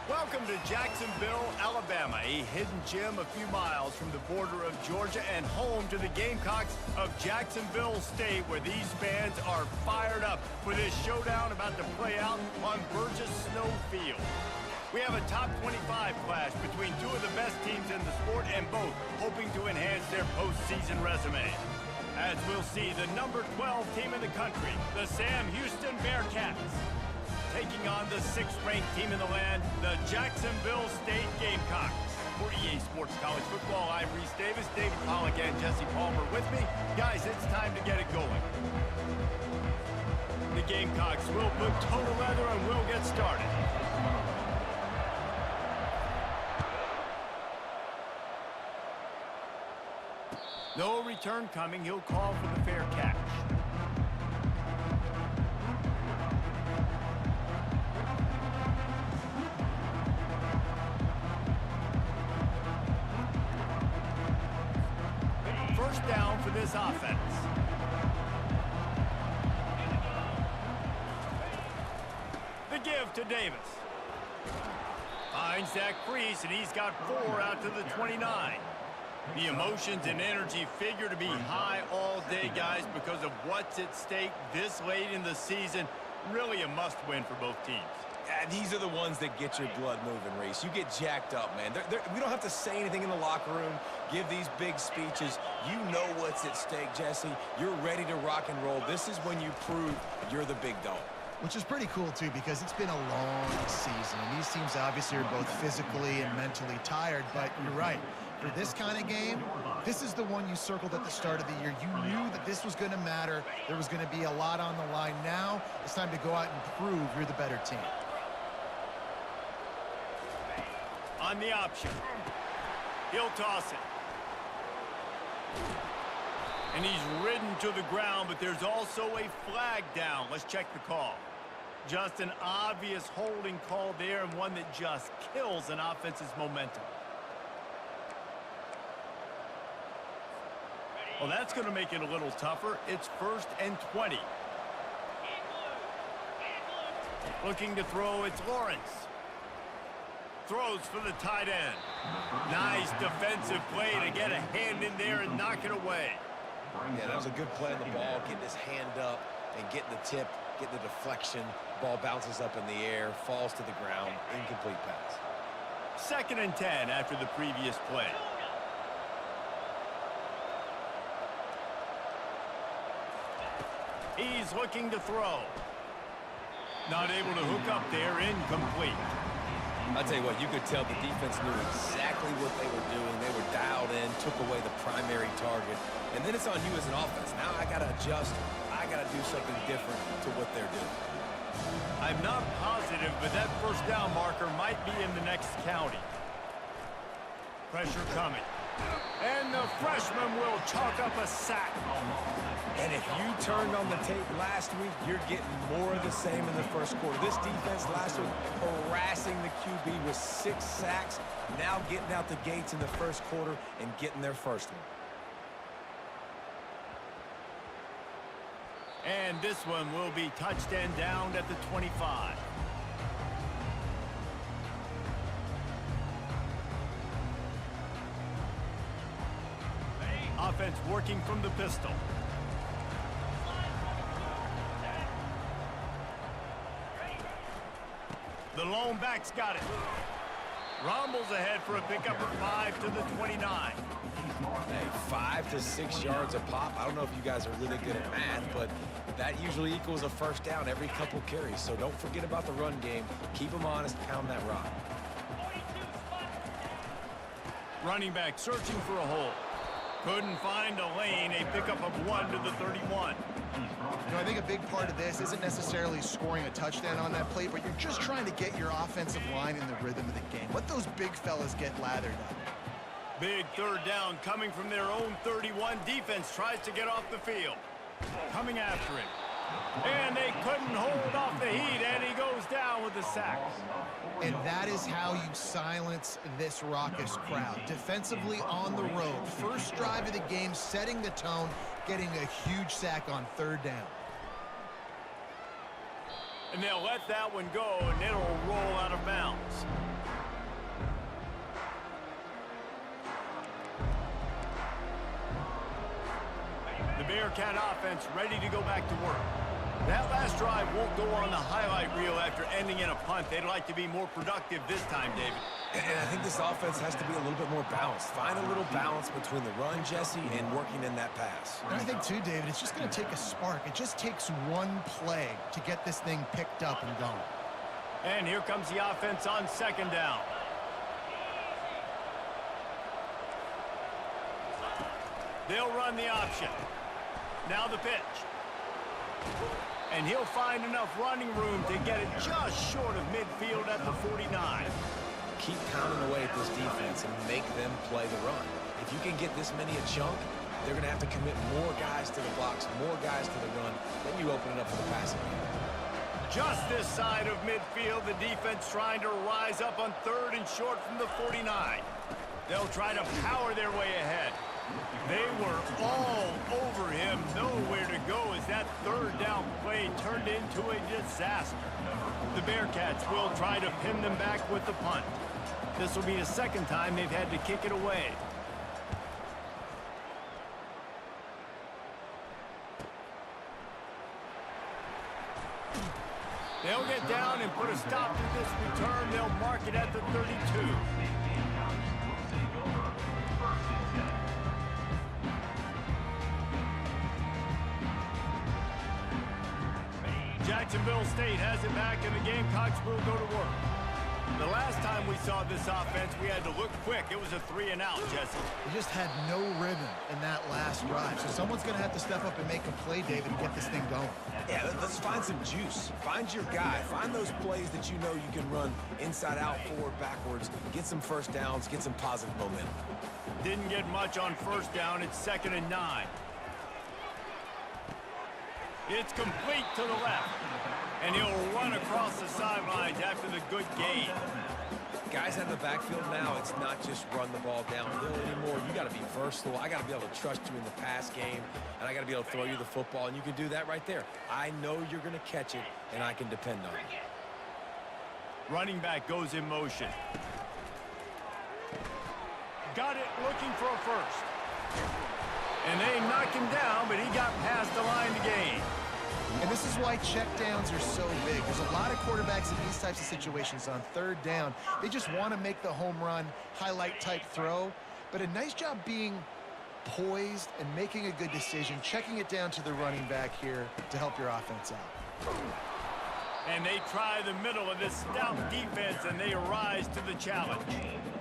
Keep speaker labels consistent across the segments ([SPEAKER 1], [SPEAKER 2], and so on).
[SPEAKER 1] Welcome to Jacksonville, Alabama, a hidden gem a few miles from the border of Georgia and home to the Gamecocks of Jacksonville State, where these fans are fired up for this showdown about to play out on Burgess Snow Field. We have a top 25 clash between two of the best teams in the sport, and both hoping to enhance their postseason resume. As we'll see, the number 12 team in the country, the Sam Houston Bearcats, taking on the 6th-ranked team in the land, the Jacksonville State Gamecocks. For EA Sports College Football, I'm Reese Davis, David Pollock, and Jesse Palmer with me. Guys, it's time to get it going. The Gamecocks will put total leather and we'll get started. No return coming. He'll call for the fair catch. First down for this offense. The give to Davis. Finds that crease, and he's got 4 out to the 29. The emotions and energy figure to be high all day, guys, because of what's at stake this late in the season. Really a must-win for both teams.
[SPEAKER 2] Yeah, these are the ones that get your blood moving, Reese. You get jacked up, man. We don't have to say anything in the locker room, give these big speeches. You know what's at stake, Jesse. You're ready to rock and roll. This is when you prove you're the big dog.
[SPEAKER 3] Which is pretty cool, too, because it's been a long season. And these teams obviously are both physically and mentally tired, but you're right. For this kind of game, this is the one you circled at the start of the year. You knew that this was going to matter. There was going to be a lot on the line. Now it's time to go out and prove you're the better team.
[SPEAKER 1] On the option. He'll toss it. And he's ridden to the ground, but there's also a flag down. Let's check the call. Just an obvious holding call there, and one that just kills an offense's momentum. Well, that's going to make it a little tougher. It's 1st and 20. Looking to throw, it's Lawrence. Throws for the tight end. Nice defensive play to get a hand in there and knock it away.
[SPEAKER 2] Yeah, that was a good play on the ball, getting his hand up and getting the tip, getting the deflection. Ball bounces up in the air, falls to the ground, incomplete pass.
[SPEAKER 1] 2nd and 10 after the previous play. He's looking to throw. Not able to hook up there, incomplete.
[SPEAKER 2] I'll tell you what, you could tell the defense knew exactly what they were doing. They were dialed in, took away the primary target. And then it's on you as an offense. Now I got to adjust. I got to do something different to what they're doing.
[SPEAKER 1] I'm not positive, but that first down marker might be in the next county. Pressure coming. And the freshman will chalk up a sack.
[SPEAKER 2] And if you turned on the tape last week, you're getting more of the same in the first quarter. This defense last week harassing the QB with 6 sacks, now getting out the gates in the first quarter and getting their first one.
[SPEAKER 1] And this one will be touched and downed at the 25. Offense working from the pistol. The lone back's got it. Rumbles ahead for a pickup of 5 to the 29.
[SPEAKER 2] Hey, 5 to 6 yards a pop. I don't know if you guys are really good at math, but that usually equals a first down every couple carries. So don't forget about the run game. Keep them honest, pound that rock.
[SPEAKER 1] Running back searching for a hole. Couldn't find a lane, a pickup of 1 to the 31.
[SPEAKER 3] You know, I think a big part of this isn't necessarily scoring a touchdown on that play, but you're just trying to get your offensive line in the rhythm of the game. Let those big fellas get lathered up.
[SPEAKER 1] Big 3rd down coming from their own 31. Defense tries to get off the field. Coming after him. And they couldn't hold off the heat, and he goes down with the sack.
[SPEAKER 3] And that is how you silence this raucous crowd. Defensively on the road. First drive of the game, setting the tone, getting a huge sack on 3rd down.
[SPEAKER 1] And they'll let that one go, and it'll roll out of bounds. Bearcat offense ready to go back to work. That last drive won't go on the highlight reel after ending in a punt. They'd like to be more productive this time, David.
[SPEAKER 2] And I think this offense has to be a little bit more balanced. Find a little balance between the run, Jesse, and working in that pass.
[SPEAKER 3] And I think, too, David, it's just going to take a spark. It just takes one play to get this thing picked up and going.
[SPEAKER 1] And here comes the offense on second down. They'll run the option. Now the pitch. And he'll find enough running room to get it just short of midfield at the 49.
[SPEAKER 2] Keep pounding away at this defense and make them play the run. If you can get this many a chunk, they're going to have to commit more guys to the blocks, more guys to the run. Then you open it up for the passing game.
[SPEAKER 1] Just this side of midfield, the defense trying to rise up on third and short from the 49. They'll try to power their way ahead. They were all over him, nowhere to go as that third down play turned into a disaster. The Bearcats will try to pin them back with the punt. This will be the second time they've had to kick it away. They'll get down and put a stop to this return. They'll mark it at the 32. Jacksonville State has it back, and the Gamecocks will go to work. The last time we saw this offense, we had to look quick. It was a 3-and-out, Jesse.
[SPEAKER 3] They just had no rhythm in that last drive. So someone's going to have to step up and make a play, David, and get this thing going.
[SPEAKER 2] Yeah, let's find some juice. Find your guy. Find those plays that you know you can run inside out, forward, backwards. Get some first downs. Get some positive momentum.
[SPEAKER 1] Didn't get much on first down. It's 2nd and 9. It's complete to the left. And he'll run across the sidelines after the good gain.
[SPEAKER 2] Guys out of the backfield now, it's not just run the ball downhill anymore. You got to be versatile. I got to be able to trust you in the pass game, and I got to be able to throw you the football, and you can do that right there. I know you're going to catch it, and I can depend on it.
[SPEAKER 1] Running back goes in motion. Got it, looking for a first. And they knocked him down, but he got past the line to gain.
[SPEAKER 3] And this is why checkdowns are so big. There's a lot of quarterbacks in these types of situations on third down. They just want to make the home run, highlight-type throw. But a nice job being poised and making a good decision, checking it down to the running back here to help your offense out.
[SPEAKER 1] And they try the middle of this stout defense, and they rise to the challenge.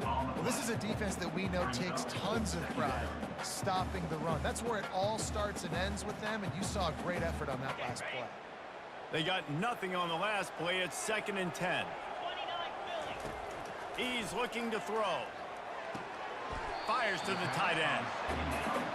[SPEAKER 3] Well, this is a defense that we know takes tons of pride stopping the run. That's where it all starts and ends with them, and you saw a great effort on that last play.
[SPEAKER 1] They got nothing on the last play. It's 2nd and 10. He's looking to throw. Fires to the tight end.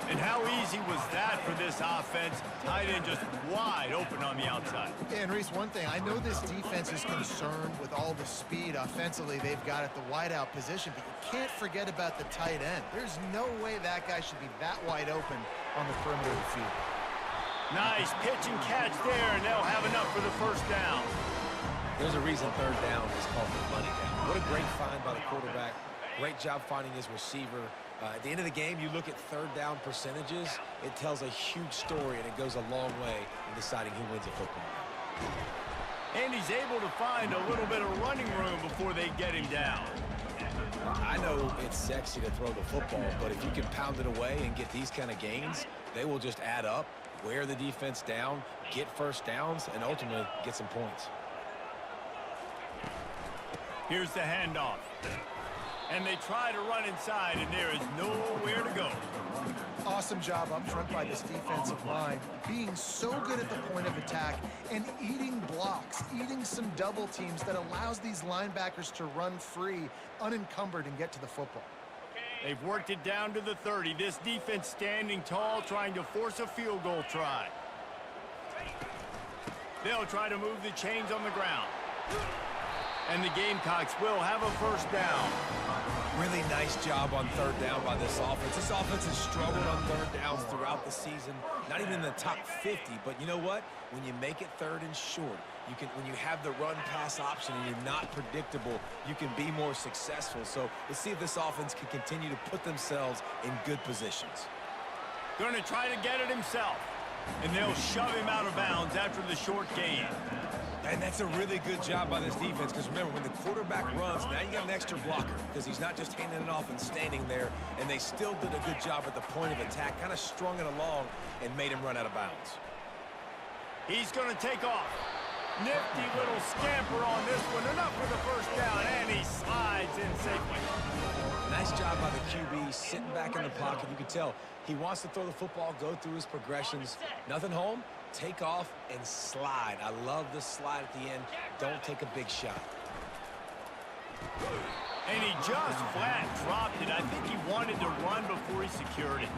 [SPEAKER 1] And how easy was that for this offense? Tight end just wide open on the outside.
[SPEAKER 3] And Reese, one thing, I know this defense is concerned with all the speed offensively they've got at the wideout position, but you can't forget about the tight end. There's no way that guy should be that wide open on the perimeter of the field.
[SPEAKER 1] Nice pitch and catch there, and they'll have enough for the first down.
[SPEAKER 2] There's a reason third down is called the money down. What a great find by the quarterback. Great job finding his receiver. At the end of the game, you look at third down percentages. It tells a huge story, and it goes a long way in deciding who wins a football game.
[SPEAKER 1] And he's able to find a little bit of running room before they get him down.
[SPEAKER 2] I know it's sexy to throw the football, but if you can pound it away and get these kind of gains, they will just add up, wear the defense down, get first downs, and ultimately get some points.
[SPEAKER 1] Here's the handoff. And they try to run inside, and there is nowhere to go.
[SPEAKER 3] Awesome job up front by this defensive line, being so good at the point of attack and eating blocks, eating some double teams that allows these linebackers to run free, unencumbered, and get to the football.
[SPEAKER 1] They've worked it down to the 30. This defense standing tall, trying to force a field goal try. They'll try to move the chains on the ground. And the Gamecocks will have a first down.
[SPEAKER 2] Really nice job on third down by this offense. This offense has struggled on third downs throughout the season. Not even in the top 50, but you know what? When you make it third and short, when you have the run-pass option and you're not predictable, you can be more successful. So let's see if this offense can continue to put themselves in good positions.
[SPEAKER 1] Going to try to get it himself. And they'll shove him out of bounds after the short gain.
[SPEAKER 2] And that's a really good job by this defense, because remember, when the quarterback runs, now you got an extra blocker, because he's not just handing it off and standing there, and they still did a good job at the point of attack, kind of strung it along and made him run out of bounds.
[SPEAKER 1] He's going to take off. Nifty little scamper on this one, enough for the first down, and he slides in safely.
[SPEAKER 2] Nice job by the QB, sitting back in the pocket. You can tell he wants to throw the football, go through his progressions. Nothing home, take off, and slide. I love the slide at the end. Don't take a big shot.
[SPEAKER 1] And he just flat dropped it. I think he wanted to run before he secured it.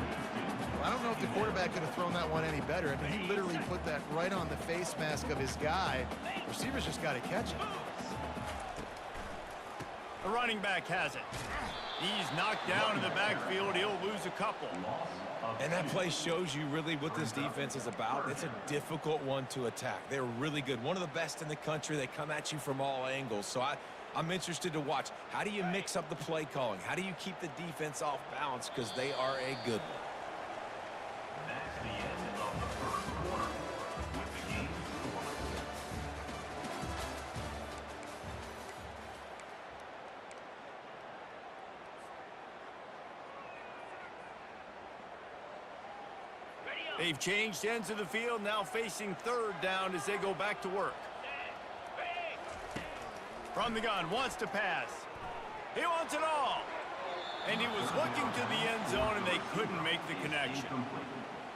[SPEAKER 3] Well, I don't know if the quarterback could have thrown that one any better. I mean, he literally put that right on the face mask of his guy. Receivers just got to catch it.
[SPEAKER 1] The running back has it. He's knocked down in the backfield. He'll lose a couple.
[SPEAKER 2] And that play shows you really what this defense is about. It's a difficult one to attack. They're really good. One of the best in the country. They come at you from all angles. So I'm interested to watch. How do you mix up the play calling? How do you keep the defense off balance? Because they are a good one.
[SPEAKER 4] That's the end of the first quarter with the game score.
[SPEAKER 1] They've changed ends of the field, now facing third down as they go back to work. From the gun, wants to pass. He wants it all. And he was looking to the end zone, and they couldn't make the connection.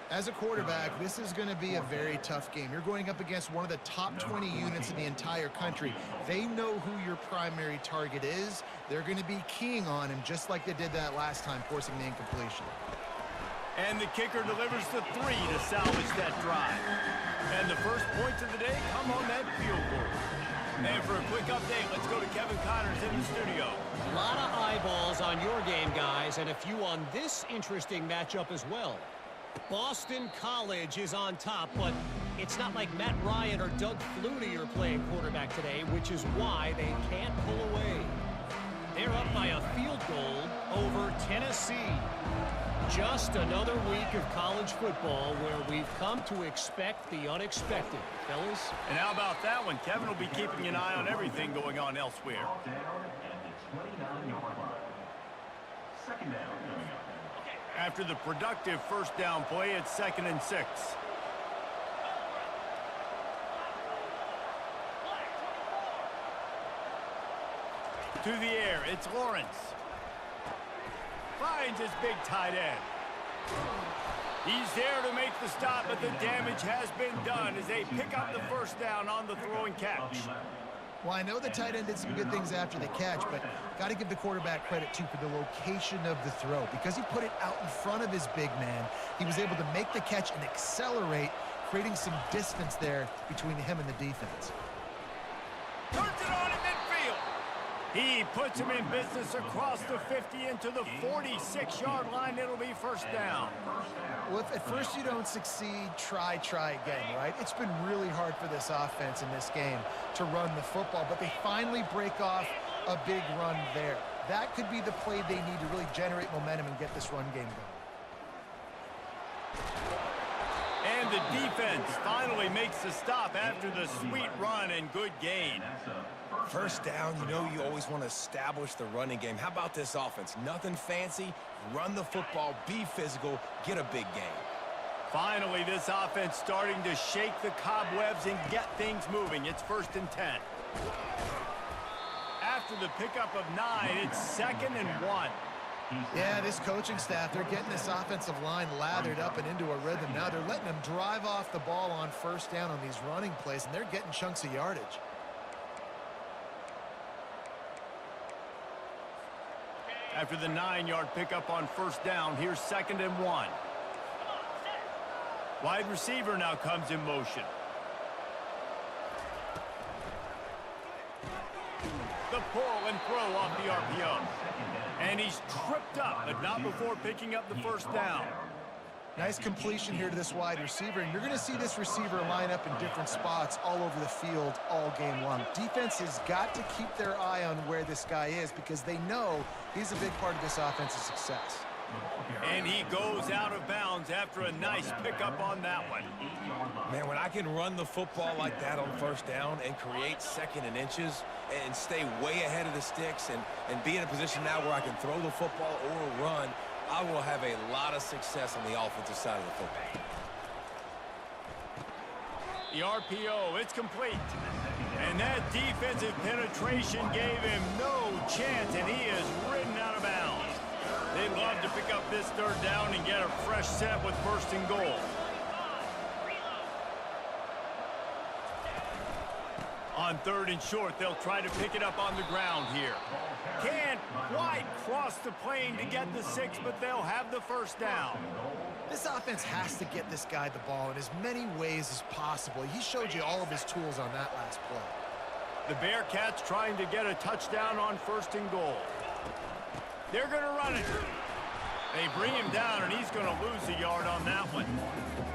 [SPEAKER 3] As a quarterback, this is going to be a very tough game. You're going up against one of the top 20 units in the entire country. They know who your primary target is. They're going to be keying on him, just like they did that last time, forcing the incompletion.
[SPEAKER 1] And the kicker delivers the 3 to salvage that drive. And the first points of the day come on that field goal. And for a quick update, let's go to Kevin Connors in the studio.
[SPEAKER 5] A lot of eyeballs on your game, guys, and a few on this interesting matchup as well. Boston College is on top, but it's not like Matt Ryan or Doug Flutie are playing quarterback today, which is why they can't pull away. They're up by a field goal over Tennessee. Just another week of college football where we've come to expect the unexpected, fellas.
[SPEAKER 1] And how about that one? Kevin will be keeping an eye on everything going on elsewhere.
[SPEAKER 4] Down at the 29-yard line. Second down coming up.
[SPEAKER 1] After the productive first down play, it's 2nd and 6. To the air, it's Lawrence. Finds his big tight end. He's there to make the stop, but the damage has been done as they pick up the first down on the throwing catch.
[SPEAKER 3] Well, I know the tight end did some good things after the catch, but got to give the quarterback credit, too, for the location of the throw. Because he put it out in front of his big man, he was able to make the catch and accelerate, creating some distance there between him and the defense.
[SPEAKER 1] Turns it on in midfield. He puts him in business across the 50 into the 46-yard line. It'll be first down.
[SPEAKER 3] Well, if at first you don't succeed, try again, right? It's been really hard for this offense in this game to run the football, but they finally break off a big run there. That could be the play they need to really generate momentum and get this run game going.
[SPEAKER 1] And the defense finally makes the stop after the sweet run and good gain.
[SPEAKER 2] First down, you know you always want to establish the running game. How about this offense? Nothing fancy. Run the football, be physical, get a big gain.
[SPEAKER 1] Finally, this offense starting to shake the cobwebs and get things moving. It's 1st and 10. After the pickup of 9, it's 2nd and 1.
[SPEAKER 3] Yeah, this coaching staff, they're getting this offensive line lathered up and into a rhythm. Now they're letting them drive off the ball on first down on these running plays, and they're getting chunks of yardage.
[SPEAKER 1] After the 9-yard pickup on first down, here's 2nd and 1. Wide receiver now comes in motion. The pull and throw off the RPO. And he's tripped up, but not before picking up the first down.
[SPEAKER 3] Nice completion here to this wide receiver, and you're going to see this receiver line up in different spots all over the field all game long. Defense has got to keep their eye on where this guy is because they know he's a big part of this offense's success.
[SPEAKER 1] And he goes out of bounds after a nice pickup on that one.
[SPEAKER 2] Man, when I can run the football like that on first down and create second and inches and stay way ahead of the sticks and be in a position now where I can throw the football or run, I will have a lot of success on the offensive side of the football.
[SPEAKER 1] The RPO, it's complete. And that defensive penetration gave him no chance, and he is ridden out of bounds. They'd love to pick up this third down and get a fresh set with first and goal. On third and short, they'll try to pick it up on the ground here. Can't quite cross the plane to get the 6, but they'll have the first down.
[SPEAKER 3] This offense has to get this guy the ball in as many ways as possible. He showed you all of his tools on that last play.
[SPEAKER 1] The Bearcats trying to get a touchdown on first and goal. They're going to run it. They bring him down, and he's going to lose a yard on that one.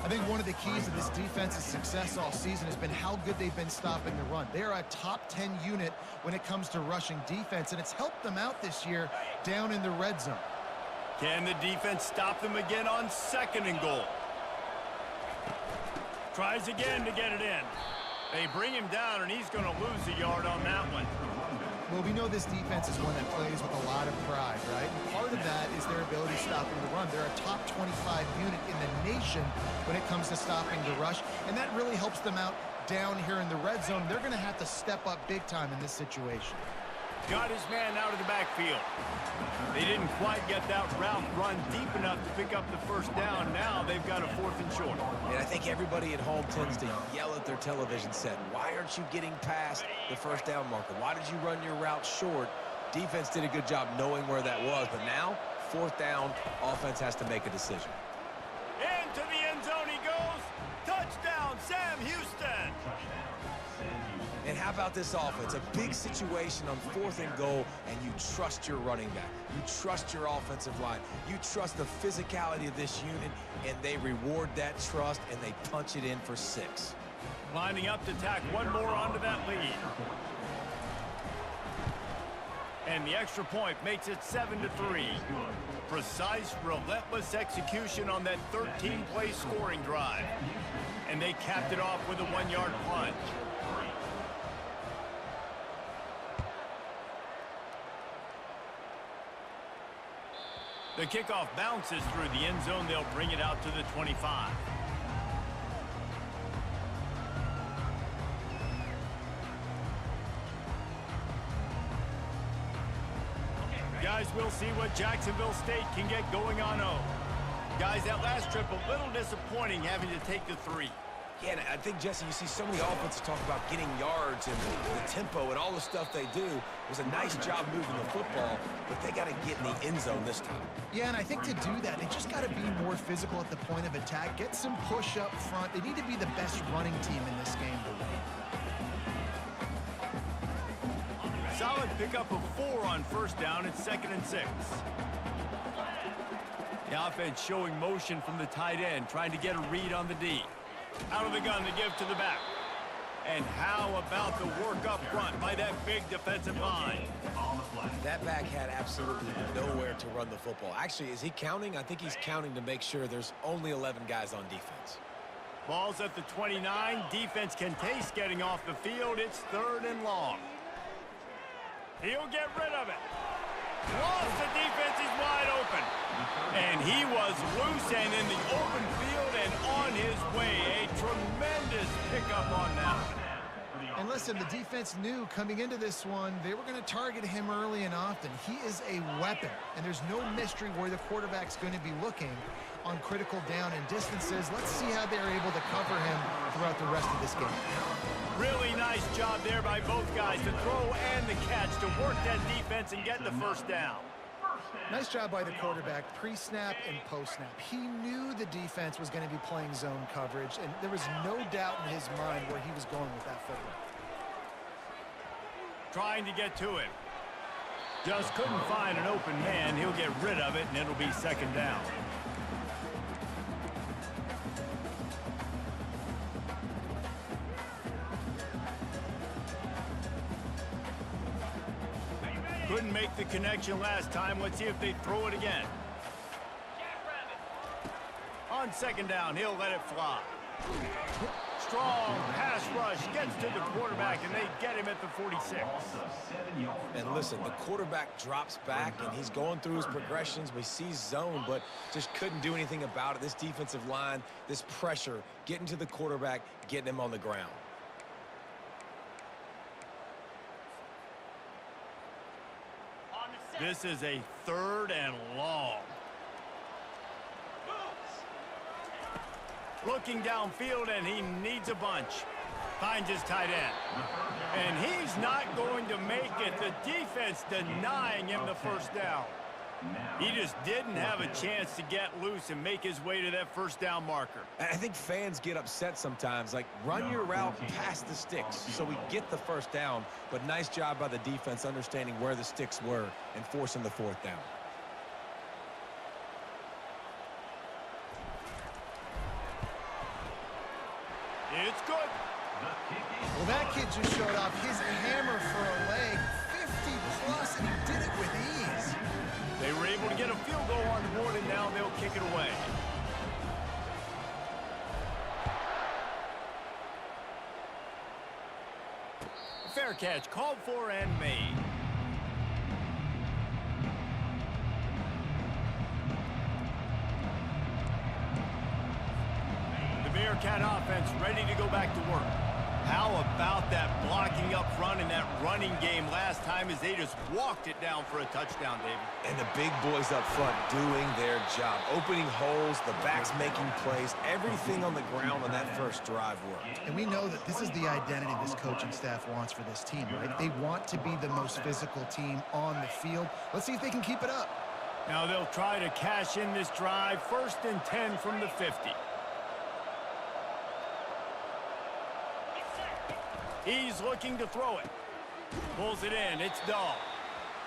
[SPEAKER 3] I think one of the keys to this defense's success all season has been how good they've been stopping the run. They are a top 10 unit when it comes to rushing defense, and it's helped them out this year down in the red zone.
[SPEAKER 1] Can the defense stop them again on second and goal? Tries again to get it in. They bring him down, and he's going to lose a yard on that one.
[SPEAKER 3] Well, we know this defense is one that plays with a lot of pride, right? And part of that is their ability stopping the run. They're a top 25 unit in the nation when it comes to stopping the rush, and that really helps them out down here in the red zone. They're going to have to step up big time in this situation.
[SPEAKER 1] Got his man out of the backfield. They didn't quite get that route run deep enough to pick up the first down. Now they've got a fourth and short.
[SPEAKER 2] And I think everybody at home tends to yell at their television set. Why aren't you getting past the first down marker? Why did you run your route short? Defense did a good job knowing where that was. But now, fourth down, offense has to make a decision.
[SPEAKER 1] Into the end zone he goes. Touchdown, Sam Houston.
[SPEAKER 2] And how about this offense? A big situation on fourth and goal, and you trust your running back. You trust your offensive line. You trust the physicality of this unit, and they reward that trust, and they punch it in for 6.
[SPEAKER 1] Lining up to tack one more onto that lead. And the extra point makes it 7-3. Precise, relentless execution on that 13-play scoring drive. And they capped it off with a 1-yard punt. The kickoff bounces through the end zone. They'll bring it out to the 25. Guys, we'll see what Jacksonville State can get going on 0. Guys, that last trip a little disappointing having to take the 3.
[SPEAKER 2] Yeah, and I think, Jesse, you see so many offenses talk about getting yards and the tempo and all the stuff they do. It was a nice job moving the football, but they got to get in the end zone this time.
[SPEAKER 3] Yeah, and I think to do that, they just got to be more physical at the point of attack, get some push up front. They need to be the best running team in this game to win.
[SPEAKER 1] Solid pickup of 4 on first down. It's 2nd and 6. The offense showing motion from the tight end, trying to get a read on the D. Out of the gun to give to the back. And how about the work up front by that big defensive line?
[SPEAKER 2] That back had absolutely nowhere to run the football. Actually, is he counting? I think he's counting to make sure there's only 11 guys on defense.
[SPEAKER 1] Ball's at the 29. Defense can taste getting off the field. It's 3rd and long. He'll get rid of it. Lost the defense. He's wide open. And he was loose and in the open field and on his way. A tremendous pickup on that.
[SPEAKER 3] And listen, the defense knew coming into this one, they were going to target him early and often. He is a weapon, and there's no mystery where the quarterback's going to be looking on critical down and distances. Let's see how they're able to cover him throughout the rest of this game.
[SPEAKER 1] Really nice job there by both guys, the throw and the catch, to work that defense and get the first down.
[SPEAKER 3] Nice job by the quarterback, pre-snap and post-snap. He knew the defense was going to be playing zone coverage, and there was no doubt in his mind where he was going with that football.
[SPEAKER 1] Trying to get to him. Just couldn't find an open man. He'll get rid of it, and it'll be 2nd down. Couldn't make the connection last time. Let's see if they throw it again. On second down, he'll let it fly. Strong pass rush gets to the quarterback, and they get him at the 46.
[SPEAKER 2] And listen, the quarterback drops back, and he's going through his progressions. We see zone, but just couldn't do anything about it. This defensive line, this pressure, getting to the quarterback, getting him on the ground.
[SPEAKER 1] This is a 3rd and long. Looking downfield, and he needs a bunch. Finds his tight end. And he's not going to make it. The defense denying him the first down. He just didn't have a chance to get loose and make his way to that first down marker.
[SPEAKER 2] I think fans get upset sometimes, like run your route past the sticks so we get the first down, but nice job by the defense understanding where the sticks were and forcing the 4th down.
[SPEAKER 1] It's good.
[SPEAKER 3] Well, that kid just showed off his hammer for a leg, 50+, and he did it with ease.
[SPEAKER 1] They were able to get a field goal on the board, and now they'll kick it away. Fair catch, called for and made. The Bearcat offense ready to go back to work. How about that blocking up front in that running game last time as they just walked it down for a touchdown, David?
[SPEAKER 2] And the big boys up front doing their job. Opening holes, the backs making plays, everything on the ground on that first drive worked.
[SPEAKER 3] And we know that this is the identity this coaching staff wants for this team, right? They want to be the most physical team on the field. Let's see if they can keep it up.
[SPEAKER 1] Now they'll try to cash in this drive. 1st and 10 from the 50. He's looking to throw it. Pulls it in. It's Dahl.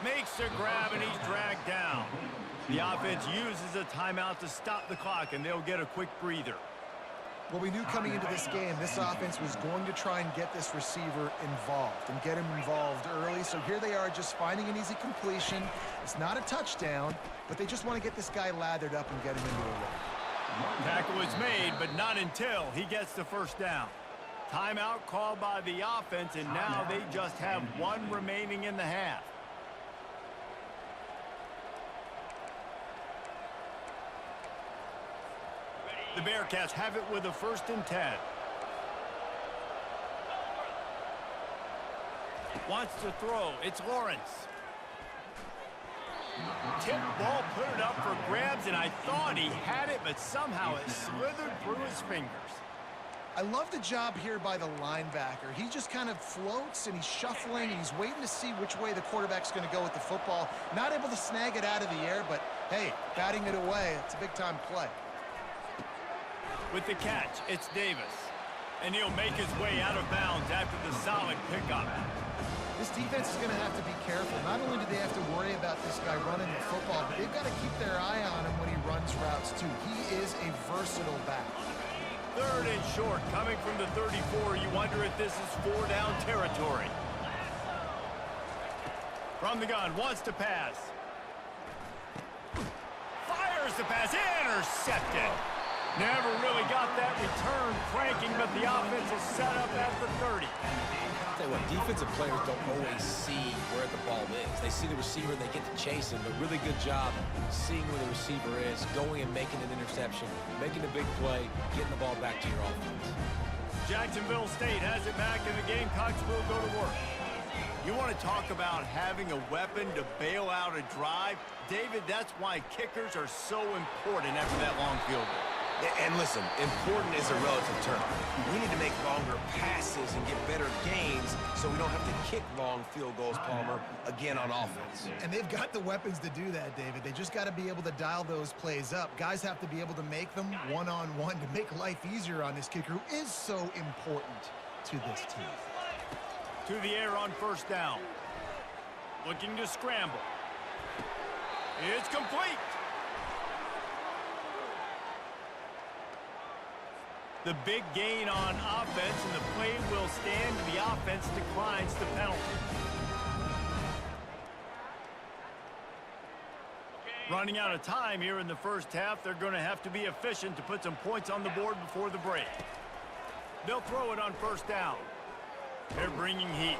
[SPEAKER 1] Makes a grab, and he's dragged down. The offense uses a timeout to stop the clock, and they'll get a quick breather.
[SPEAKER 3] Well, we knew coming into this game, this offense was going to try and get this receiver involved and get him involved early. So here they are just finding an easy completion. It's not a touchdown, but they just want to get this guy lathered up and get him into a run.
[SPEAKER 1] Tackle is made, but not until he gets the first down. Timeout called by the offense, and now they just have 1 remaining in the half. The Bearcats have it with a 1st and 10. Wants to throw. It's Lawrence. Tip ball, put it up for grabs, and I thought he had it, but somehow it slithered through his fingers.
[SPEAKER 3] I love the job here by the linebacker. He just kind of floats, and he's shuffling, and he's waiting to see which way the quarterback's going to go with the football. Not able to snag it out of the air, but, hey, batting it away, it's a big-time play.
[SPEAKER 1] With the catch, it's Davis. And he'll make his way out of bounds after the solid pickup.
[SPEAKER 3] This defense is going to have to be careful. Not only do they have to worry about this guy running the football, but they've got to keep their eye on him when he runs routes, too. He is a versatile back.
[SPEAKER 1] 3rd and short, coming from the 34. You wonder if this is 4-down territory. From the gun, wants to pass. Fires the pass, intercepted. Never really got that return cranking, but the offense is set up at the 30.
[SPEAKER 2] I'll tell you what, defensive players don't always see where the ball is. They see the receiver, they get to chase him, but really good job seeing where the receiver is, going and making an interception, making a big play, getting the ball back to your offense.
[SPEAKER 1] Jacksonville State has it back, and the Gamecocks will go to work. You want to talk about having a weapon to bail out a drive? David, that's why kickers are so important after that long field goal.
[SPEAKER 2] And listen, important is a relative term. We need to make longer passes and get better gains so we don't have to kick long field goals, Palmer, again on offense.
[SPEAKER 3] And they've got the weapons to do that, David. They just got to be able to dial those plays up. Guys have to be able to make them one-on-one to make life easier on this kicker, who is so important to this team.
[SPEAKER 1] To the air on 1st down. Looking to scramble. It's complete. The big gain on offense, and the play will stand. The offense declines the penalty. Running out of time here in the first half, they're going to have to be efficient to put some points on the board before the break. They'll throw it on first down. They're bringing heat.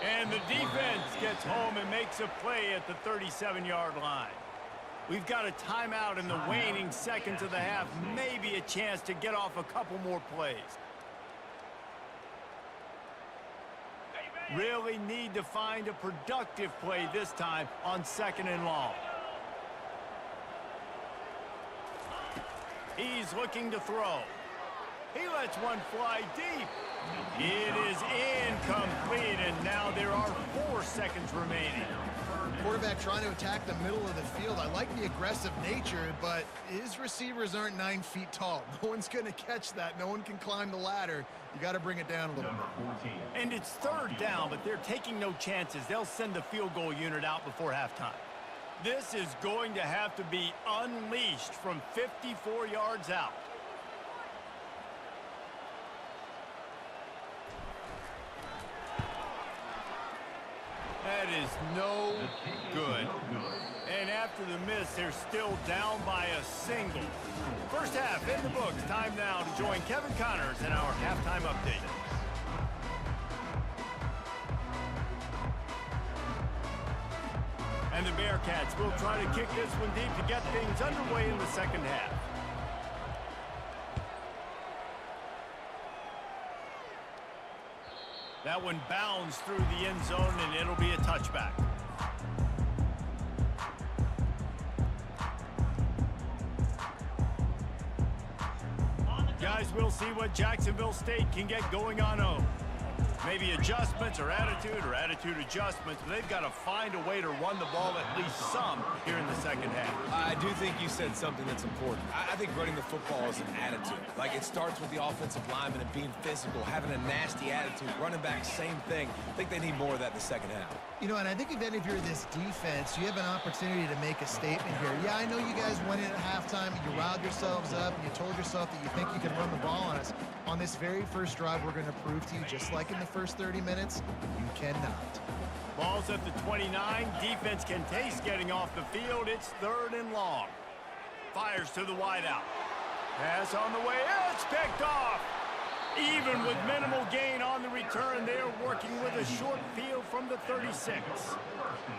[SPEAKER 1] And the defense gets home and makes a play at the 37-yard line. We've got a timeout in the waning seconds of the half. Maybe a chance to get off a couple more plays. Really need to find a productive play this time on 2nd and long. He's looking to throw. He lets one fly deep. It is incomplete, and now there are 4 seconds remaining.
[SPEAKER 3] Quarterback trying to attack the middle of the field. I like the aggressive nature, but his receivers aren't 9 feet tall. No one's going to catch that. No one can climb the ladder. You got to bring it down a little bit.
[SPEAKER 1] And it's 3rd down, but they're taking no chances. They'll send the field goal unit out before halftime. This is going to have to be unleashed from 54 yards out. That is no good. And after the miss, they're still down by a single. First half in the books. Time now to join Kevin Connors in our halftime update. And the Bearcats will try to kick this one deep to get things underway in the second half. That one bounds through the end zone, and it'll be a touchback. Guys, we'll see what Jacksonville State can get going on home. Maybe adjustments or attitude adjustments, but they've got to find a way to run the ball at least some here in the second half.
[SPEAKER 2] I do think you said something that's important. I think running the football is an attitude. Like, it starts with the offensive lineman and being physical, having a nasty attitude. Running back, same thing. I think they need more of that in the second half.
[SPEAKER 3] You know, and I think if you're this defense, you have an opportunity to make a statement here. Yeah, I know you guys went in at halftime and you riled yourselves up and you told yourself that you think you can run the ball on us. On this very first drive, we're going to prove to you, just like in the first 30 minutes, you cannot.
[SPEAKER 1] Ball's at the 29. Defense can taste getting off the field. It's 3rd and long. Fires to the wideout. Pass on the way. It's picked off. Even with minimal gain on the return, they're working with a short field from the 36.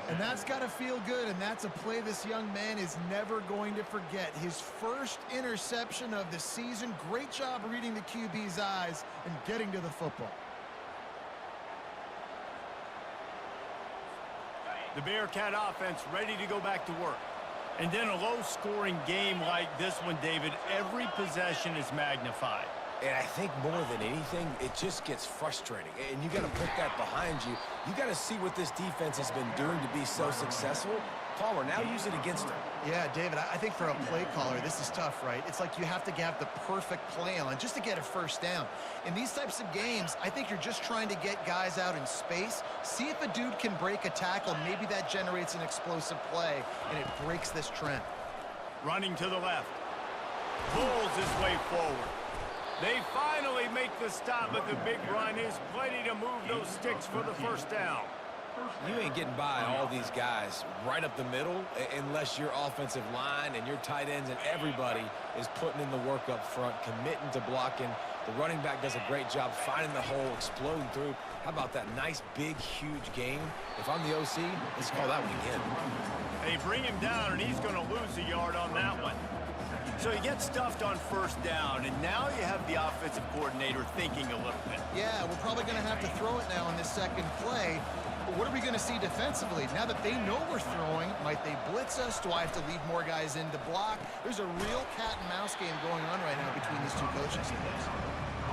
[SPEAKER 3] And that's got to feel good, and that's a play this young man is never going to forget. His first interception of the season. Great job reading the QB's eyes and getting to the football.
[SPEAKER 1] The Bearcat offense ready to go back to work. And then a low-scoring game like this one, David, every possession is magnified.
[SPEAKER 2] And I think more than anything, it just gets frustrating. And you got to put that behind you. You got to see what this defense has been doing to be so successful. Palmer, now use it against them.
[SPEAKER 3] Yeah, David, I think for a play caller, this is tough, right? It's like you have to have the perfect play on just to get a first down. In these types of games, I think you're just trying to get guys out in space, see if a dude can break a tackle. Maybe that generates an explosive play, and it breaks this trend.
[SPEAKER 1] Running to the left. Pulls his way forward. They finally make the stop, but the big run is plenty to move those sticks for the first down.
[SPEAKER 2] You ain't getting by all these guys right up the middle unless your offensive line and your tight ends and everybody is putting in the work up front, committing to blocking. The running back does a great job finding the hole, exploding through. How about that nice, big, huge game? If I'm the OC, let's call that one again.
[SPEAKER 1] They bring him down, and he's going to lose a yard on that one. So he gets stuffed on first down, and now you have the offensive coordinator thinking a little bit.
[SPEAKER 3] Yeah, we're probably going to have to throw it now on this second play. But what are we going to see defensively? Now that they know we're throwing, might they blitz us? Do I have to leave more guys in to block? There's a real cat-and-mouse game going on right now between these two coaching staffs.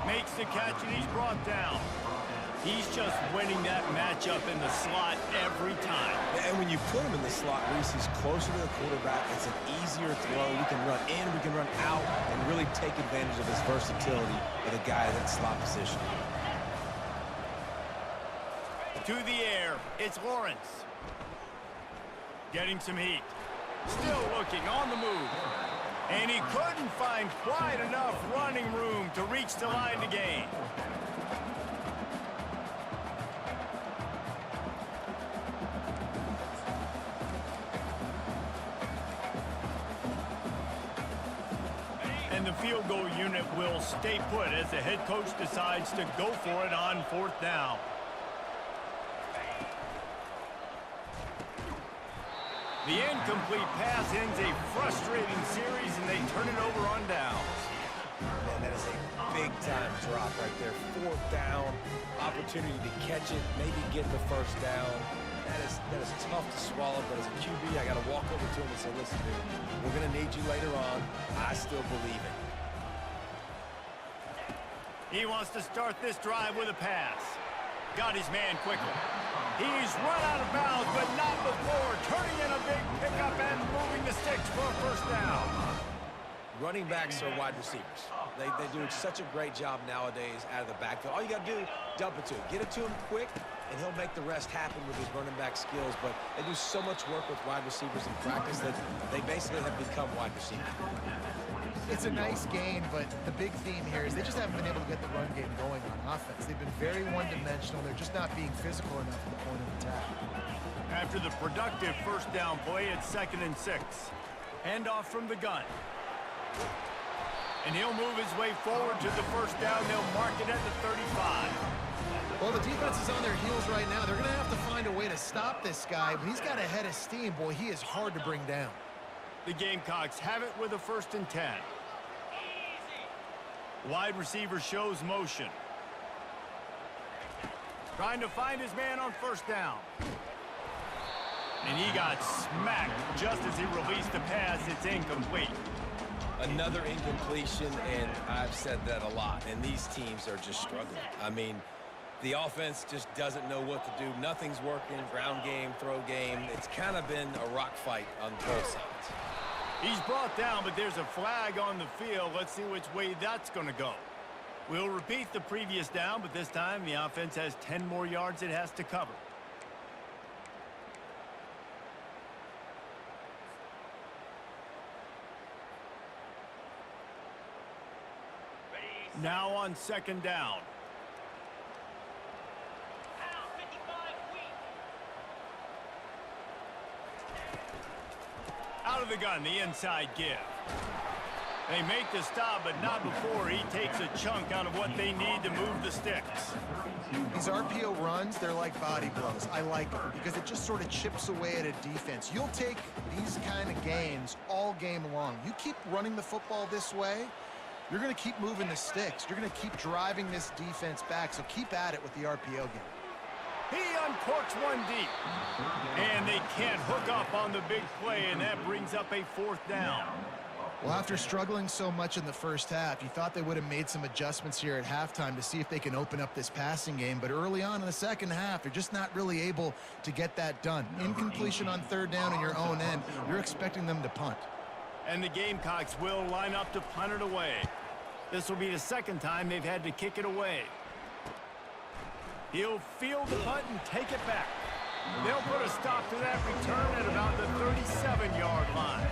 [SPEAKER 1] Makes the catch, and he's brought down. He's just winning that matchup in the slot every time.
[SPEAKER 2] And when you put him in the slot, Reese, he's closer to the quarterback. It's an easier throw. We can run in, we can run out, and really take advantage of his versatility with a guy in that slot position.
[SPEAKER 1] To the air, it's Lawrence. Getting some heat. Still looking on the move. And he couldn't find quite enough running room to reach the line to gain. And the field goal unit will stay put as the head coach decides to go for it on 4th down. The incomplete pass ends a frustrating series, and they turn it over on downs.
[SPEAKER 2] Man, that is a big-time drop right there. 4th down, opportunity to catch it, maybe get the first down. That is tough to swallow, but as a QB, I got to walk over to him and say, listen, dude, we're going to need you later on. I still believe it.
[SPEAKER 1] He wants to start this drive with a pass. Got his man quickly. He's run out of bounds, but not before turning in a big pickup and moving the sticks for a first down.
[SPEAKER 2] Running backs are wide receivers. They do such a great job nowadays out of the backfield. All you got to do, dump it to him. Get it to him quick, and he'll make the rest happen with his running back skills. But they do so much work with wide receivers in practice that they basically have become wide receivers.
[SPEAKER 3] It's a nice gain, but the big theme here is they just haven't been able to get the run game going on offense. They've been very one-dimensional. They're just not being physical enough at the point of attack.
[SPEAKER 1] After the productive first down play, it's 2nd and 6. Handoff from the gun. And he'll move his way forward to the first down. They'll mark it at the 35.
[SPEAKER 3] Well, the defense is on their heels right now. They're going to have to find a way to stop this guy. When he's got a head of steam, boy, he is hard to bring down.
[SPEAKER 1] The Gamecocks have it with a 1st and 10. Wide receiver shows motion. Trying to find his man on 1st down. And he got smacked just as he released the pass. It's incomplete.
[SPEAKER 2] Another incompletion, and I've said that a lot, and these teams are just struggling. I mean, the offense just doesn't know what to do. Nothing's working. Ground game, throw game. It's kind of been a rock fight on both sides.
[SPEAKER 1] He's brought down, but there's a flag on the field. Let's see which way that's going to go. We'll repeat the previous down, but this time the offense has 10 more yards it has to cover. Now on 2nd down. Out of the gun, the inside give. They make the stop, but not before he takes a chunk out of what they need to move the sticks.
[SPEAKER 3] These RPO runs, they're like body blows. I like them because it just sort of chips away at a defense. You'll take these kind of gains all game long. You keep running the football this way, you're going to keep moving the sticks. You're going to keep driving this defense back, so keep at it with the RPO game.
[SPEAKER 1] He uncorks one deep. And they can't hook up on the big play, and that brings up a 4th down.
[SPEAKER 3] Well, after struggling so much in the first half, you thought they would have made some adjustments here at halftime to see if they can open up this passing game. But early on in the second half, they're just not really able to get that done. Incompletion on 3rd down in your own end, you're expecting them to punt.
[SPEAKER 1] And the Gamecocks will line up to punt it away. This will be the 2nd time they've had to kick it away. He'll field the punt and take it back. They'll put a stop to that return at about the 37-yard line.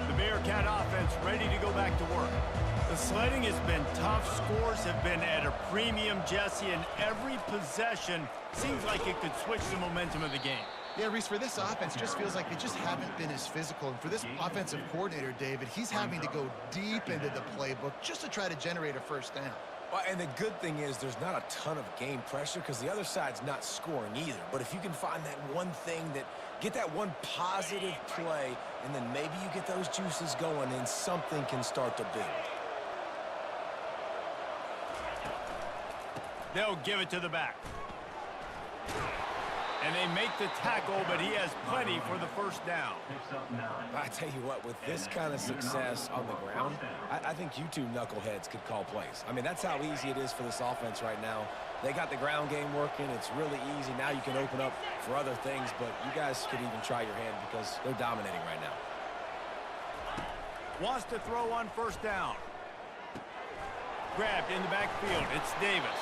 [SPEAKER 1] The Bearcat offense ready to go back to work. The sledding has been tough. Scores have been at a premium, Jesse, and every possession seems like it could switch the momentum of the game.
[SPEAKER 3] Yeah, Reese, for this offense, it just feels like they just haven't been as physical. And for this offensive coordinator, David, he's having to go deep into the playbook just to try to generate a first down.
[SPEAKER 2] Well, and the good thing is there's not a ton of game pressure because the other side's not scoring either. But if you can find that one thing get that one positive play, and then maybe you get those juices going and something can start to build.
[SPEAKER 1] They'll give it to the back. And they make the tackle, but he has plenty for the first down.
[SPEAKER 2] I tell you what, with this kind of success on the ground, I think you two knuckleheads could call plays. I mean, that's how easy it is for this offense right now. They got the ground game working. It's really easy. Now you can open up for other things, but you guys could even try your hand because they're dominating right now.
[SPEAKER 1] Wants to throw on 1st down. Grabbed in the backfield. It's Davis.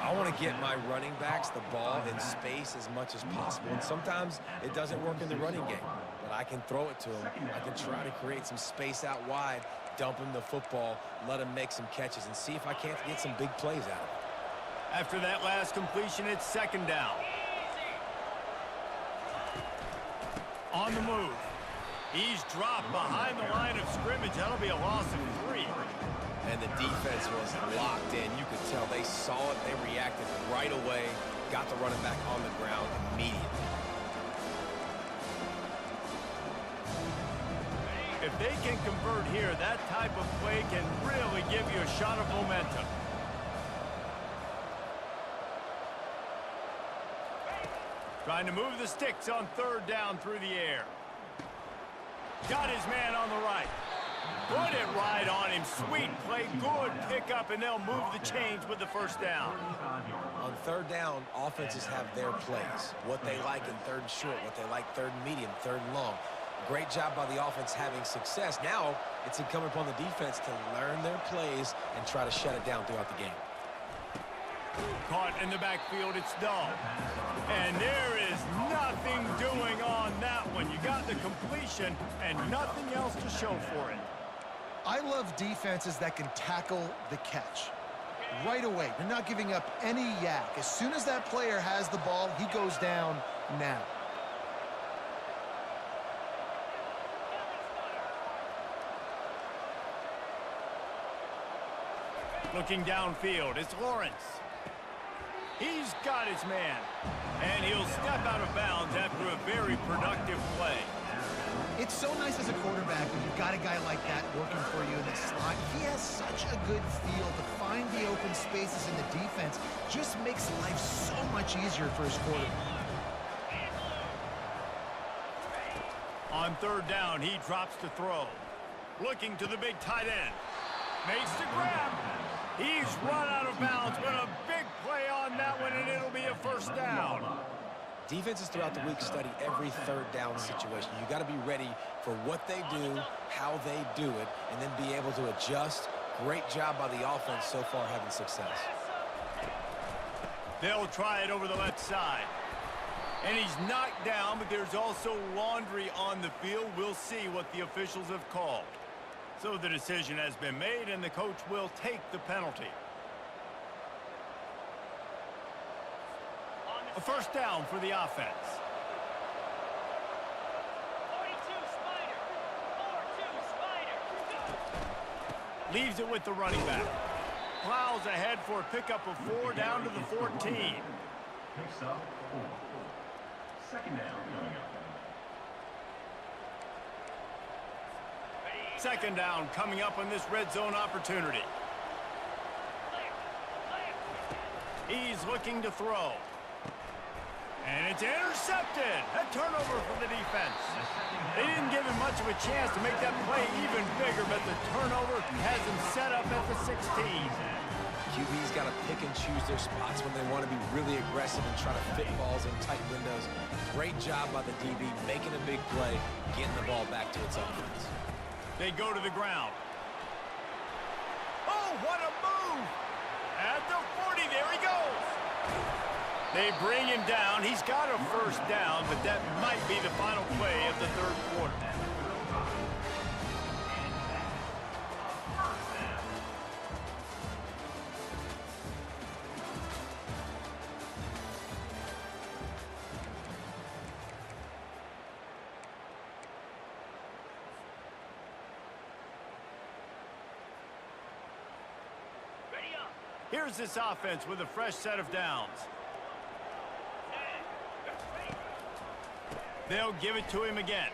[SPEAKER 2] I want to get my running backs the ball in space as much as possible. And sometimes it doesn't work in the running game. But I can throw it to him. I can try to create some space out wide, dump him the football, let him make some catches, and see if I can't get some big plays out of it.
[SPEAKER 1] After that last completion, it's 2nd down. On the move. He's dropped behind the line of scrimmage. That'll be a loss of 3.
[SPEAKER 2] And the defense was locked in. You could tell they saw it. They reacted right away. Got the running back on the ground immediately.
[SPEAKER 1] If they can convert here, that type of play can really give you a shot of momentum. Trying to move the sticks on 3rd down through the air. Got his man on the right. Put it right on him. Sweet play. Good pickup, and they'll move the chains with the 1st down.
[SPEAKER 2] On 3rd down, offenses have their plays. What they like in 3rd and short, what they like 3rd and medium, 3rd and long. Great job by the offense having success. Now it's incumbent upon the defense to learn their plays and try to shut it down throughout the game.
[SPEAKER 1] Caught in the backfield, it's Dull. And there is nothing doing on that one. You got the completion and nothing else to show for it.
[SPEAKER 3] I love defenses that can tackle the catch. Right away, you're not giving up any yak. As soon as that player has the ball, he goes down now.
[SPEAKER 1] Looking downfield, it's Lawrence. He's got his man. And he'll step out of bounds after a very productive play.
[SPEAKER 3] It's so nice as a quarterback when you've got a guy like that working for you in the slot. He has such a good feel to find the open spaces in the defense. Just makes life so much easier for his quarterback.
[SPEAKER 1] On 3rd down, he drops to throw. Looking to the big tight end. Makes the grab. He's run out of bounds, but a big play on that one, and it'll be a 1st down.
[SPEAKER 2] Defenses throughout the week study every 3rd down situation. You got to be ready for what they do, how they do it, and then be able to adjust. Great job by the offense so far having success.
[SPEAKER 1] They'll try it over the left side. And he's knocked down, but there's also laundry on the field. We'll see what the officials have called. So the decision has been made, and the coach will take the penalty. A 1st down for the offense.
[SPEAKER 6] 42 Spider. 4-2 Spider.
[SPEAKER 1] Leaves it with the running back. Plows ahead for a pickup of 4 down to the 14.
[SPEAKER 4] Picks up 4. 2nd down coming up.
[SPEAKER 1] 2nd down coming up on this red zone opportunity. He's looking to throw. And it's intercepted. A turnover for the defense. They didn't give him much of a chance to make that play even bigger, but the turnover has him set up at the 16.
[SPEAKER 2] QB's got to pick and choose their spots when they want to be really aggressive and try to fit balls in tight windows. Great job by the DB making a big play, getting the ball back to its offense.
[SPEAKER 1] They go to the ground. Oh, what a move! At the 40, there he goes. They bring him down. He's got a 1st down, but that might be the final play of the 3rd quarter. Here's this offense with a fresh set of downs. They'll give it to him again.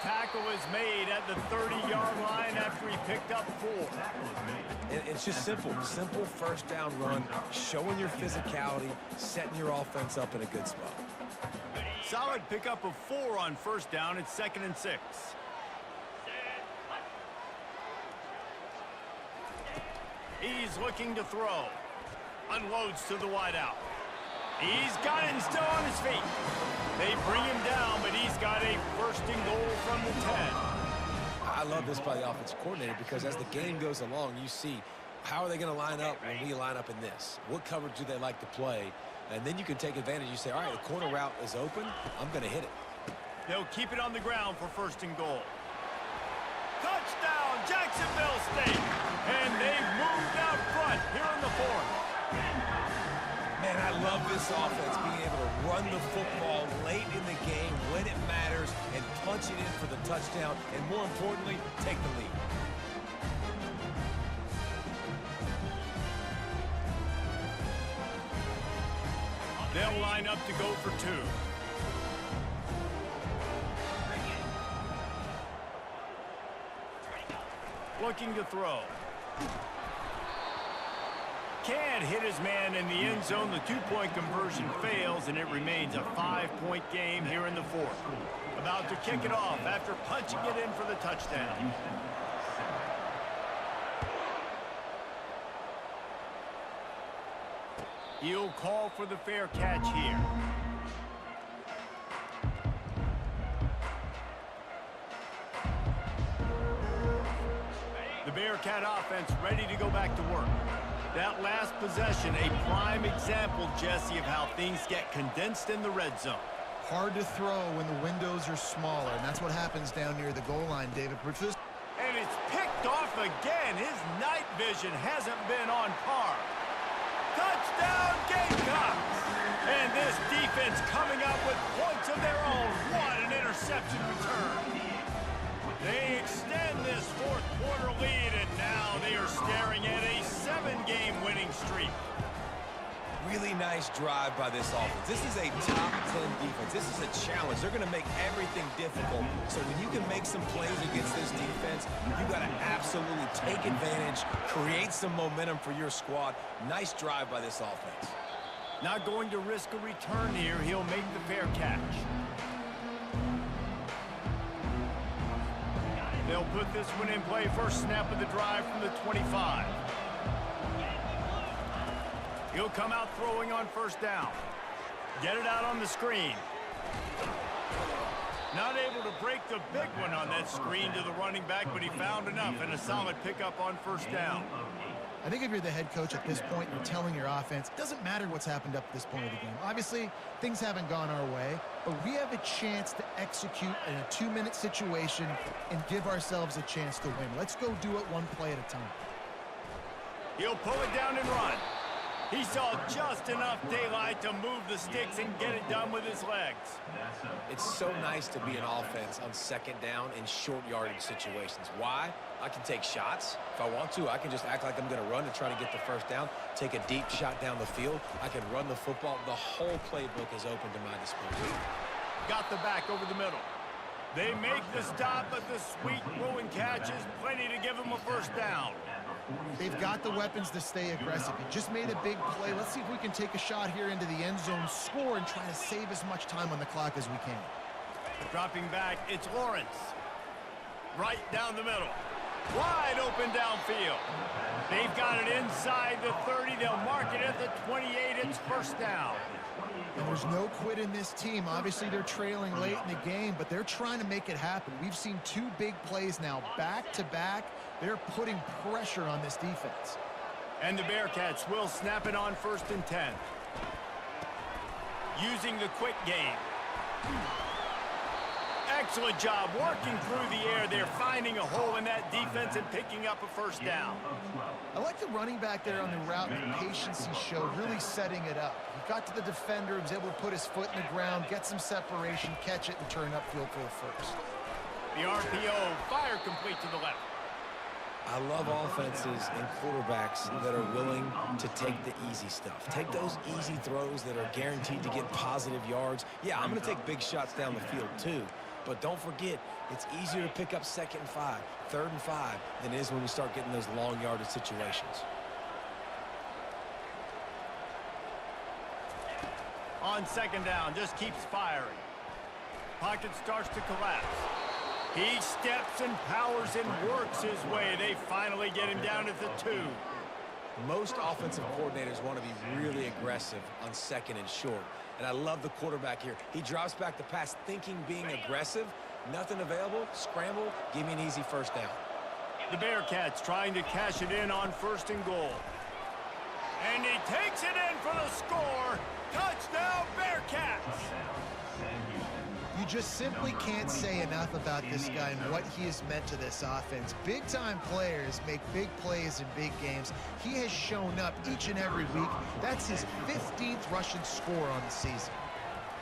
[SPEAKER 1] Tackle is made at the 30-yard line after he picked up 4.
[SPEAKER 2] It's just simple. Simple 1st down run, showing your physicality, setting your offense up in a good spot.
[SPEAKER 1] Solid pickup of 4 on 1st down. It's 2nd and 6. He's looking to throw. Unloads to the wideout. He's got it and still on his feet. They bring him down, but he's got a 1st and goal from the 10.
[SPEAKER 2] I love this by the offensive coordinator because as the game goes along, you see how are they going to line up when we line up in this? What coverage do they like to play? And then you can take advantage. You say, all right, the corner route is open. I'm going to hit it.
[SPEAKER 1] They'll keep it on the ground for 1st and goal. Touchdown, Jacksonville State. And they've moved out front here in the 4th.
[SPEAKER 2] Man, I love this offense being able to run the football late in the game when it matters and punch it in for the touchdown, and more importantly, take the lead.
[SPEAKER 1] They'll line up to go for two. Looking to throw. Can't hit his man in the end zone. The two-point conversion fails, and it remains a 5-point game here in the fourth. About to kick it off after punching it in for the touchdown. He'll call for the fair catch here. The Bearcat offense ready to go back to work. That last possession, a prime example, Jesse, of how things get condensed in the red zone.
[SPEAKER 3] Hard to throw when the windows are smaller, and that's what happens down near the goal line, David.
[SPEAKER 1] And it's picked off again. His night vision hasn't been on par. Touchdown, Gamecocks! And this defense coming up with points of their own. What an interception return. They extend this fourth quarter lead, and now they are staring at a 7-game winning streak.
[SPEAKER 2] Really nice drive by this offense. This is a top 10 defense. This is a challenge. They're going to make everything difficult. So when you can make some plays against this defense, you got to absolutely take advantage, create some momentum for your squad. Nice drive by this offense.
[SPEAKER 1] Not going to risk a return here. He'll make the fair catch. They'll put this one in play. First snap of the drive from the 25. He'll come out throwing on first down. Get it out on the screen. Not able to break the big one on that screen to the running back, but he found enough and a solid pickup on first down.
[SPEAKER 3] I think if you're the head coach at this point, you're telling your offense, it doesn't matter what's happened up to this point of the game. Obviously, things haven't gone our way, but we have a chance to execute in a 2-minute situation and give ourselves a chance to win. Let's go do it one play at a time.
[SPEAKER 1] He'll pull it down and run. He saw just enough daylight to move the sticks and get it done with his legs.
[SPEAKER 2] It's so nice to be an offense on second down in short yardage situations. Why? I can take shots. If I want to, I can just act like I'm going to run to try to get the first down, take a deep shot down the field. I can run the football. The whole playbook is open to my disposal.
[SPEAKER 1] Got the back over the middle. They make the stop, but the sweet throwing catch is plenty to give them a first down.
[SPEAKER 3] They've got the weapons to stay aggressive. He just made a big play. Let's see if we can take a shot here into the end zone, score, and try to save as much time on the clock as we can.
[SPEAKER 1] Dropping back, it's Lawrence. Right down the middle. Wide open downfield. They've got it inside the 30. They'll mark it at the 28. It's first down.
[SPEAKER 3] And there's no quit in this team. Obviously, they're trailing late in the game, but they're trying to make it happen. We've seen 2 big plays now, back-to-back. They're putting pressure on this defense.
[SPEAKER 1] And the Bearcats will snap it on first and 10. Using the quick game. Excellent job working through the air. They're finding a hole in that defense and picking up a first down.
[SPEAKER 3] I like the running back there on the route and the patience he showed, really setting it up. He got to the defender, was able to put his foot in the ground, get some separation, catch it, and turn upfield for the first.
[SPEAKER 1] The RPO, fire complete to the left.
[SPEAKER 2] I love offenses and quarterbacks that are willing to take the easy stuff. Take those easy throws that are guaranteed to get positive yards. Yeah, I'm going to take big shots down the field too. But don't forget, it's easier to pick up 2nd and 5, 3rd and 5 than it is when we start getting those long yardage situations.
[SPEAKER 1] On second down, just keeps firing. Pocket starts to collapse. He steps and powers and works his way. They finally get him down at the 2.
[SPEAKER 2] Most offensive coordinators want to be really aggressive on second and short. And I love the quarterback here. He drops back the pass thinking being aggressive. Nothing available. Scramble. Give me an easy first down.
[SPEAKER 1] The Bearcats trying to cash it in on first and goal. And he takes it in for the score. Touchdown, Bearcats!
[SPEAKER 3] You just simply can't say enough about this guy and what he has meant to this offense. Big-time players make big plays in big games. He has shown up each and every week. That's his 15th rushing score on the season.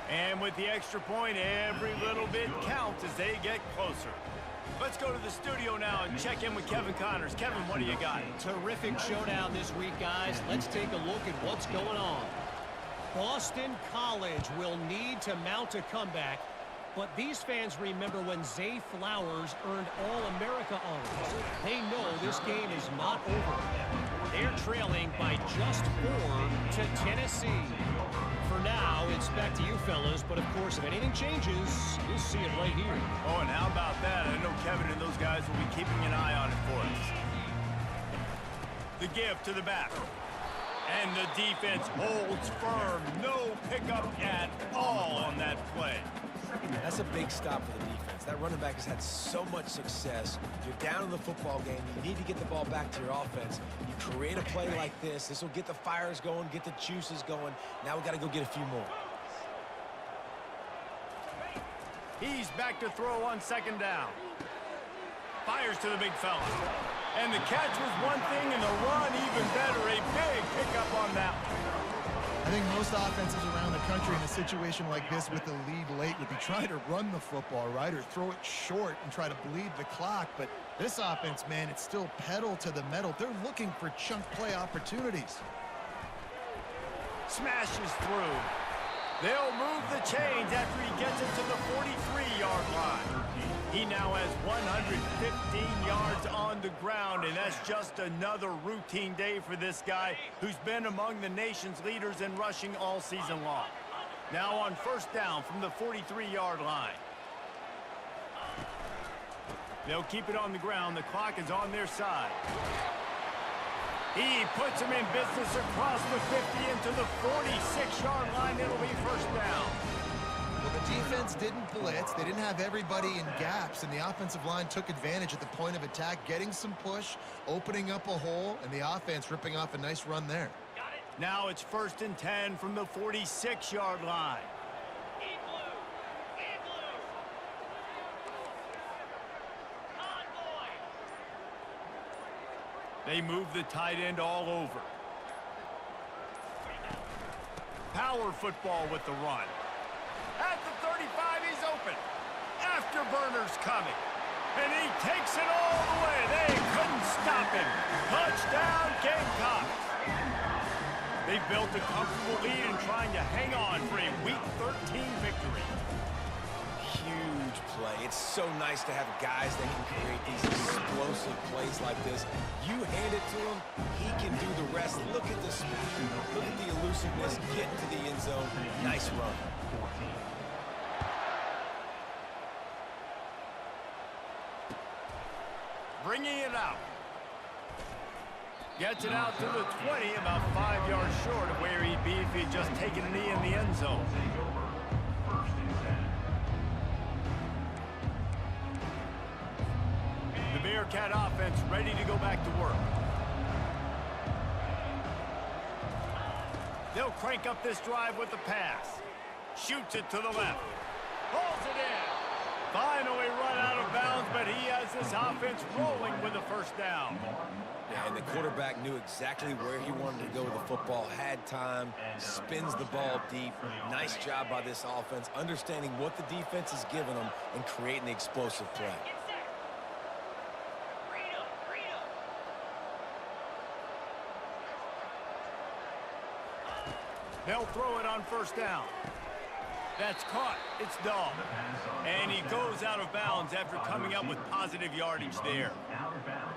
[SPEAKER 1] And with the extra point, every little bit counts as they get closer. Let's go to the studio now and check in with Kevin Connors. Kevin, what do you got?
[SPEAKER 5] Terrific showdown this week, guys. Let's take a look at what's going on. Boston College will need to mount a comeback, but these fans remember when Zay Flowers earned All-America honors. They know this game is not over. They're trailing by just 4 to Tennessee. For now, it's back to you fellas, but of course, if anything changes, you'll see it right here.
[SPEAKER 1] Oh, and how about that? I know Kevin and those guys will be keeping an eye on it for us. The give to the back. And the defense holds firm. No pickup at all on that play.
[SPEAKER 2] That's a big stop for the defense. That running back has had so much success. You're down in the football game. You need to get the ball back to your offense. You create a play like this. This will get the fires going, get the juices going. Now we got to go get a few more.
[SPEAKER 1] He's back to throw on second down. Fires to the big fella. And the catch was one thing, and the run even better. A big pickup on that one.
[SPEAKER 3] I think most offenses around the country in a situation like this with the lead late would be trying to run the football, right, or throw it short and try to bleed the clock. But this offense, man, it's still pedal to the metal. They're looking for chunk play opportunities.
[SPEAKER 1] Smashes through. They'll move the chains after he gets it to the 43-yard line. He now has 115 yards on the ground, and that's just another routine day for this guy who's been among the nation's leaders in rushing all season long. Now on first down from the 43-yard line. They'll keep it on the ground. The clock is on their side. He puts him in business across the 50 into the 46-yard line. It'll be first down.
[SPEAKER 3] Well, the defense didn't blitz. They didn't have everybody in gaps, and the offensive line took advantage at the point of attack, getting some push, opening up a hole, and the offense ripping off a nice run there.
[SPEAKER 1] Now it's first and 10 from the 46-yard line. They move the tight end all over. Power football with the run. At the 35, he's open. Afterburner's coming. And he takes it all the way. They couldn't stop him. Touchdown, Gamecocks. They've built a comfortable lead and trying to hang on for a Week 13 victory.
[SPEAKER 2] Huge play. It's so nice to have guys that can create these explosive plays like this. You hand it to him, he can do the rest. Look at the speed, look at the elusiveness, get to the end zone. Nice run.
[SPEAKER 1] Bringing it out. Gets it out to the 20, about 5 yards short of where he'd be if he'd just taken a knee in the end zone. The Bearcat offense ready to go back to work. They'll crank up this drive with the pass. Shoots it to the left. Pulls it in. Finally run out of bounds, but he has this offense rolling with a first down.
[SPEAKER 2] Yeah, and the quarterback knew exactly where he wanted to go with the football, had time, spins the ball deep. Nice job by this offense, understanding what the defense is giving them and creating the explosive play.
[SPEAKER 1] They'll throw it on first down. That's caught. It's Dahl. And he goes out of bounds after coming up with positive yardage there.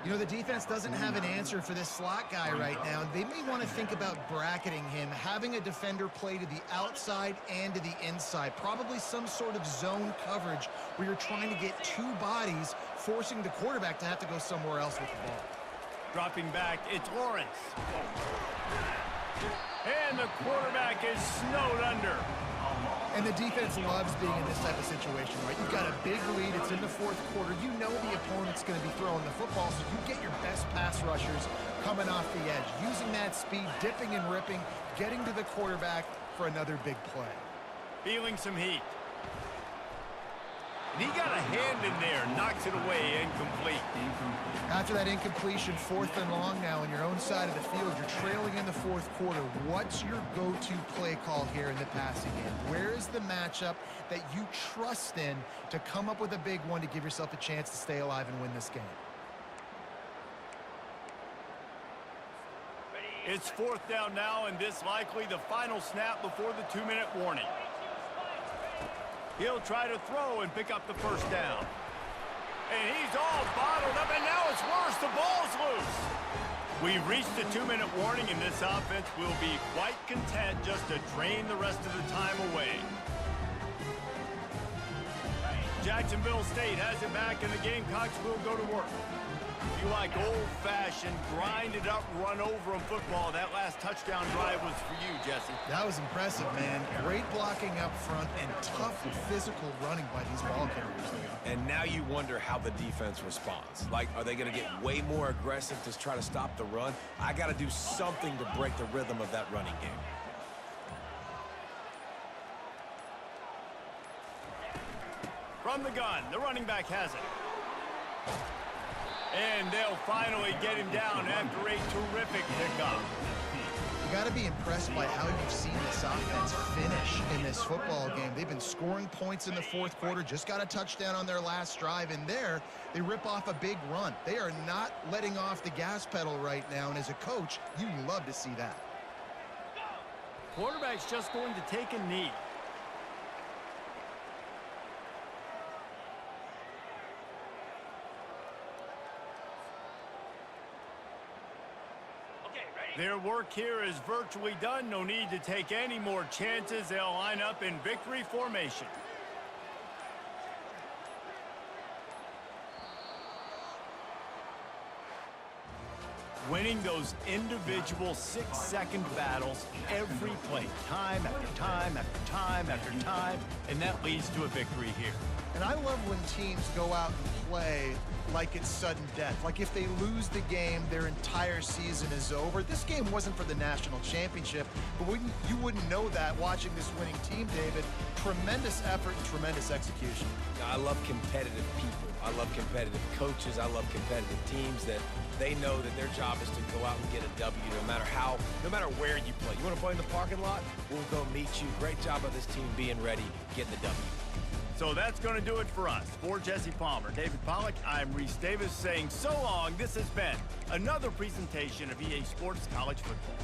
[SPEAKER 3] You know, the defense doesn't have an answer for this slot guy right now. They may want to think about bracketing him, having a defender play to the outside and to the inside. Probably some sort of zone coverage where you're trying to get two bodies, forcing the quarterback to have to go somewhere else with the ball.
[SPEAKER 1] Dropping back, it's Lawrence. And the quarterback is snowed under.
[SPEAKER 3] And the defense loves being in this type of situation, right? You've got a big lead. It's in the fourth quarter. You know the opponent's going to be throwing the football, so you get your best pass rushers coming off the edge, using that speed, dipping and ripping, getting to the quarterback for another big play.
[SPEAKER 1] Feeling some heat. And he got a hand in there, knocks it away, incomplete.
[SPEAKER 3] After that incompletion, 4th and long now on your own side of the field, you're trailing in the 4th quarter. What's your go-to play call here in the passing game? Where is the matchup that you trust in to come up with a big one to give yourself a chance to stay alive and win this game?
[SPEAKER 1] It's 4th down now, and this likely the final snap before the 2-minute warning. He'll try to throw and pick up the first down. And he's all bottled up, and now it's worse. The ball's loose. We've reached the 2-minute warning, and this offense will be quite content just to drain the rest of the time away. Jacksonville State has it back, and the Gamecocks will go to work. If you like old-fashioned, grind-it-up, run-over-'em football, that last touchdown drive was for you, Jesse.
[SPEAKER 3] That was impressive, man. Great blocking up front and tough physical running by these ball carriers.
[SPEAKER 2] And now you wonder how the defense responds. Like, are they going to get way more aggressive to try to stop the run? I got to do something to break the rhythm of that running game.
[SPEAKER 1] From the gun, the running back has it. And they'll finally get him down after a terrific pickup.
[SPEAKER 3] You got to be impressed by how you've seen this offense finish in this football game. They've been scoring points in the 4th quarter, just got a touchdown on their last drive, and there they rip off a big run. They are not letting off the gas pedal right now, and as a coach, you love to see that.
[SPEAKER 1] Quarterback's just going to take a knee. Their work here is virtually done. No need to take any more chances. They'll line up in victory formation. Winning those individual 6-second battles every play, time after time after time after time, and that leads to a victory here.
[SPEAKER 3] And I love when teams go out and play like it's sudden death. Like if they lose the game, their entire season is over. This game wasn't for the national championship, but you wouldn't know that watching this winning team, David. Tremendous effort and tremendous execution.
[SPEAKER 2] I love competitive people. I love competitive coaches. I love competitive teams that they know that their job is to go out and get a W no matter where you play. You want to play in the parking lot? We'll go meet you. Great job of this team being ready, getting the W.
[SPEAKER 1] So that's going to do it for us. For Jesse Palmer, David Pollack, I'm Reese Davis saying so long. This has been another presentation of EA Sports College Football.